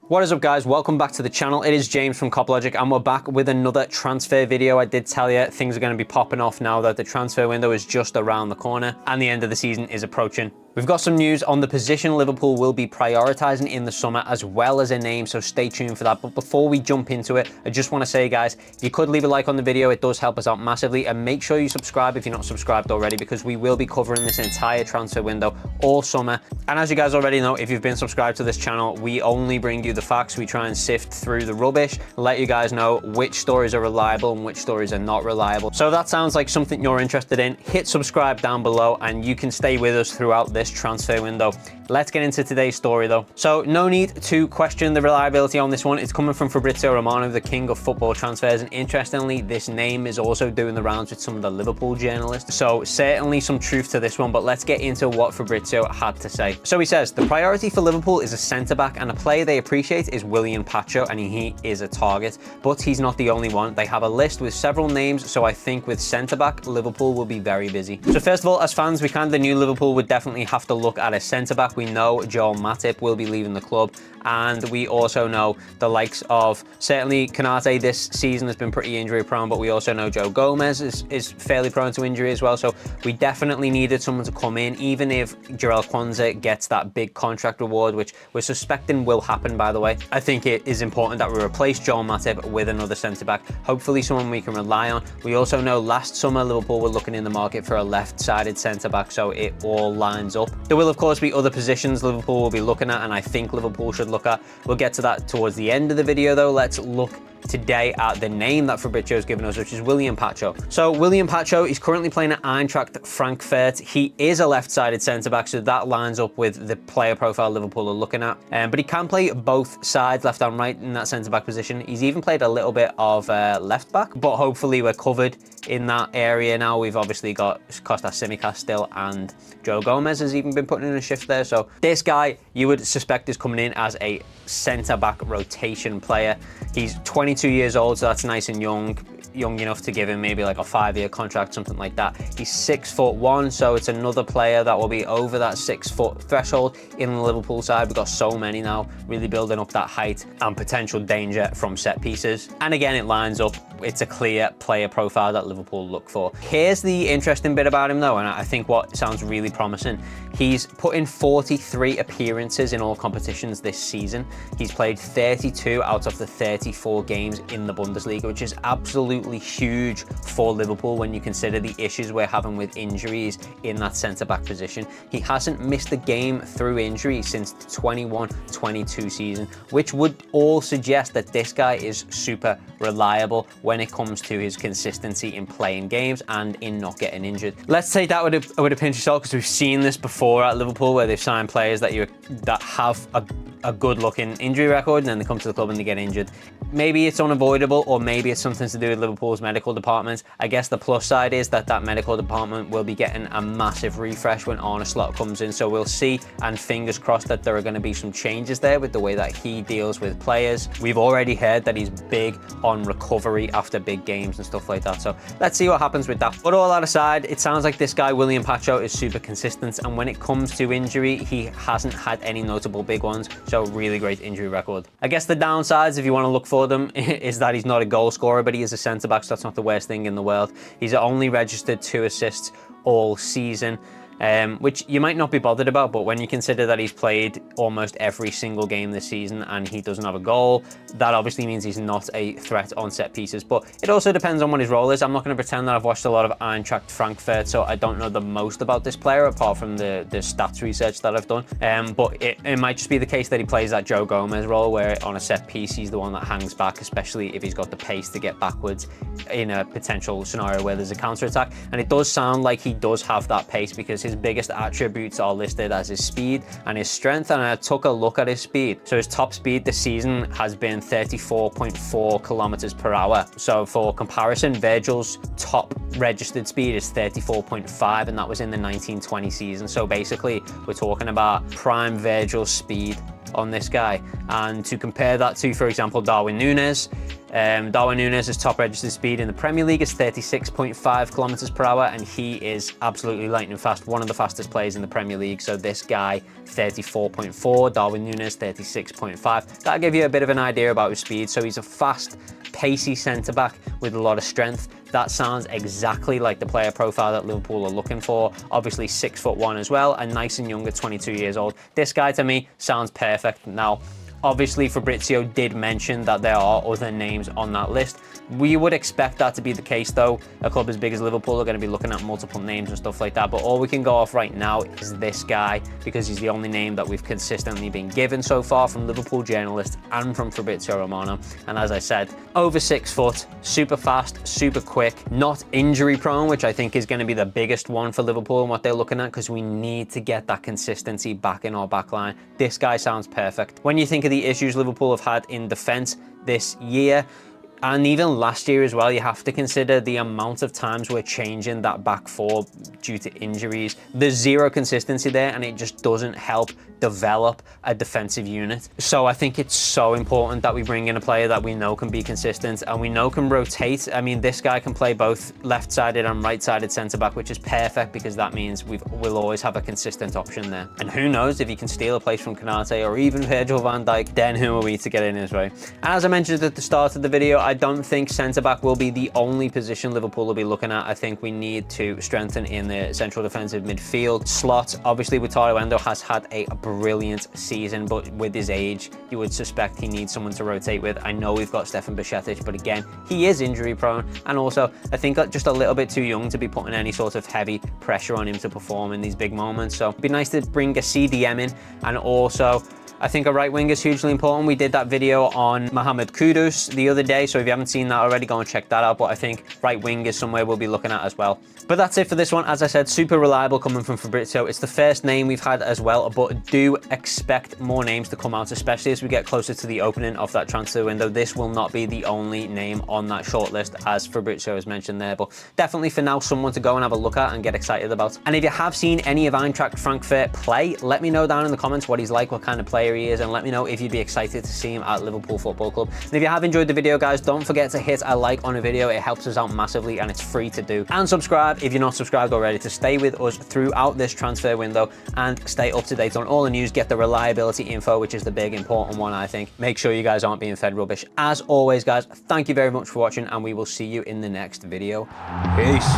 What is up, guys? Welcome back to the channel. It is James from CopLogic and we're back with another transfer video. I did tell you things are going to be popping off now that the transfer window is just around the corner and the end of the season is approaching. We've got some news on the position Liverpool will be prioritising in the summer, as well as a name, so stay tuned for that. But before we jump into it, I just want to say, guys, if you could leave a like on the video, it does help us out massively, and make sure you subscribe if you're not subscribed already, because we will be covering this entire transfer window all summer. And as you guys already know, if you've been subscribed to this channel, we only bring you the facts. We try and sift through the rubbish, let you guys know which stories are reliable and which stories are not reliable. So if that sounds like something you're interested in, hit subscribe down below and you can stay with us throughout this transfer window. Let's get into today's story though. So no need to question the reliability on this one. It's coming from Fabrizio Romano, the king of football transfers, and interestingly, this name is also doing the rounds with some of the Liverpool journalists. So certainly some truth to this one, but let's get into what Fabrizio had to say. So he says, the priority for Liverpool is a centre-back, and a player they appreciate is Willian Pacho, and he is a target, but he's not the only one. They have a list with several names, so I think with centre-back, Liverpool will be very busy. So first of all, as fans, we kind of knew Liverpool would definitely have to look at a centre-back. We know Joel Matip will be leaving the club, and we also know the likes of, certainly Konate this season has been pretty injury prone, but we also know Joe Gomez is fairly prone to injury as well. So we definitely needed someone to come in, even if Jarell Quansah gets that big contract reward, which we're suspecting will happen, by the way. I think it is important that we replace Joel Matip with another centre-back, hopefully someone we can rely on. We also know last summer Liverpool were looking in the market for a left-sided centre-back, so it all lines up. There will of course be other positions Liverpool will be looking at, and I think Liverpool should look at. We'll get to that towards the end of the video though. Let's look today at the name that Fabrizio has given us, which is Willian Pacho. So Willian Pacho is currently playing at Eintracht Frankfurt. He is a left-sided centre-back, so that lines up with the player profile Liverpool are looking at. But he can play both sides, left and right, in that centre-back position. He's even played a little bit of left-back, but hopefully we're covered in that area now. We've obviously got Kostas Tsimikas still, and Joe Gomez has even been putting in a shift there. So this guy you would suspect is coming in as a centre-back rotation player. He's 22 years old, so that's nice and young enough to give him maybe like a 5-year contract, something like that. He's 6'1", so it's another player that will be over that 6-foot threshold in the Liverpool side. We've got so many now, really building up that height and potential danger from set pieces. And again, it lines up. It's a clear player profile that Liverpool look for. Here's the interesting bit about him though, and I think what sounds really promising. He's put in 43 appearances in all competitions this season. He's played 32 out of the 34 games in the Bundesliga, which is absolutely huge for Liverpool when you consider the issues we're having with injuries in that centre-back position. He hasn't missed a game through injury since the 21-22 season, which would all suggest that this guy is super reliable when it comes to his consistency in playing games and in not getting injured. Let's take that with a pinch of salt, because we've seen this before at Liverpool, where they've signed players that have a good looking injury record, and then they come to the club and they get injured. Maybe it's unavoidable, or maybe it's something to do with Liverpool's medical department. I guess the plus side is that medical department will be getting a massive refresh when Arne Slot comes in, so we'll see, and fingers crossed that there are going to be some changes there with the way that he deals with players. We've already heard that he's big on recovery after big games and stuff like that, so let's see what happens with that. But all that aside, it sounds like this guy Willian Pacho is super consistent, and when it comes to injury, he hasn't had any notable big ones, so really great injury record. I guess the downsides, if you want to look for them, is that he's not a goal scorer, but he is a centre-back, so that's not the worst thing in the world. He's only registered 2 assists all season, which you might not be bothered about, but when you consider that he's played almost every single game this season and he doesn't have a goal, that obviously means he's not a threat on set pieces. But it also depends on what his role is. I'm not going to pretend that I've watched a lot of Eintracht Frankfurt, so I don't know the most about this player apart from the stats research that I've done. But it might just be the case that he plays that Joe Gomez role, where on a set piece he's the one that hangs back, especially if he's got the pace to get backwards in a potential scenario where there's a counter-attack. And it does sound like he does have that pace, because his biggest attributes are listed as his speed and his strength, and I took a look at his speed. So his top speed this season has been 34.4 kilometers per hour. So for comparison, Virgil's top registered speed is 34.5, and that was in the 1920 season. So basically we're talking about prime Virgil speed on this guy. And to compare that to, for example, Darwin Núñez. Darwin Núñez's top registered speed in the Premier League is 36.5 kilometers per hour, and he is absolutely lightning fast, one of the fastest players in the Premier League. So this guy, 34.4, Darwin Núñez, 36.5. That'll give you a bit of an idea about his speed. So he's a fast, pacey centre-back with a lot of strength. That sounds exactly like the player profile that Liverpool are looking for. Obviously 6'1" as well, and nice and young at 22 years old. This guy to me sounds perfect. Now, obviously Fabrizio did mention that there are other names on that list. We would expect that to be the case though. A club as big as Liverpool are going to be looking at multiple names and stuff like that, but all we can go off right now is this guy, because he's the only name that we've consistently been given so far from Liverpool journalists and from Fabrizio Romano. And as I said, over 6 foot, super fast, super quick, not injury prone, which I think is going to be the biggest one for Liverpool and what they're looking at, because we need to get that consistency back in our back line. This guy sounds perfect. When you think of the issues Liverpool have had in defence this year, and even last year as well, you have to consider the amount of times we're changing that back four due to injuries. There's zero consistency there, and it just doesn't help develop a defensive unit. So I think it's so important that we bring in a player that we know can be consistent and we know can rotate. I mean, this guy can play both left-sided and right-sided centre-back, which is perfect because that means we'll always have a consistent option there. And who knows, if he can steal a place from Konate or even Virgil van Dijk, then who are we to get in his way? And as I mentioned at the start of the video, I don't think centre-back will be the only position Liverpool will be looking at. I think we need to strengthen in the central defensive midfield slot. Obviously, Wataru Endo has had a brilliant season, but with his age, you would suspect he needs someone to rotate with. I know we've got Stefan Bajcetic, but again, he is injury prone, and also I think just a little bit too young to be putting any sort of heavy pressure on him to perform in these big moments. So it'd be nice to bring a CDM in, and also I think a right wing is hugely important. We did that video on Mohamed Kudus the other day, so if you haven't seen that already, go and check that out. But I think right wing is somewhere we'll be looking at as well. But that's it for this one. As I said, super reliable coming from Fabrizio. It's the first name we've had as well, but do expect more names to come out, especially as we get closer to the opening of that transfer window. This will not be the only name on that shortlist, as Fabrizio has mentioned there, but definitely for now, someone to go and have a look at and get excited about. And if you have seen any of Eintracht Frankfurt play, let me know down in the comments what he's like, what kind of player he is, and let me know if you'd be excited to see him at Liverpool Football Club. And if you have enjoyed the video, guys, don't forget to hit a like on a video. It helps us out massively and it's free to do. And subscribe if you're not subscribed already, to stay with us throughout this transfer window and stay up to date on all the news, get the reliability info, which is the big important one, I think. Make sure you guys aren't being fed rubbish. As always, guys, thank you very much for watching, and we will see you in the next video. Peace.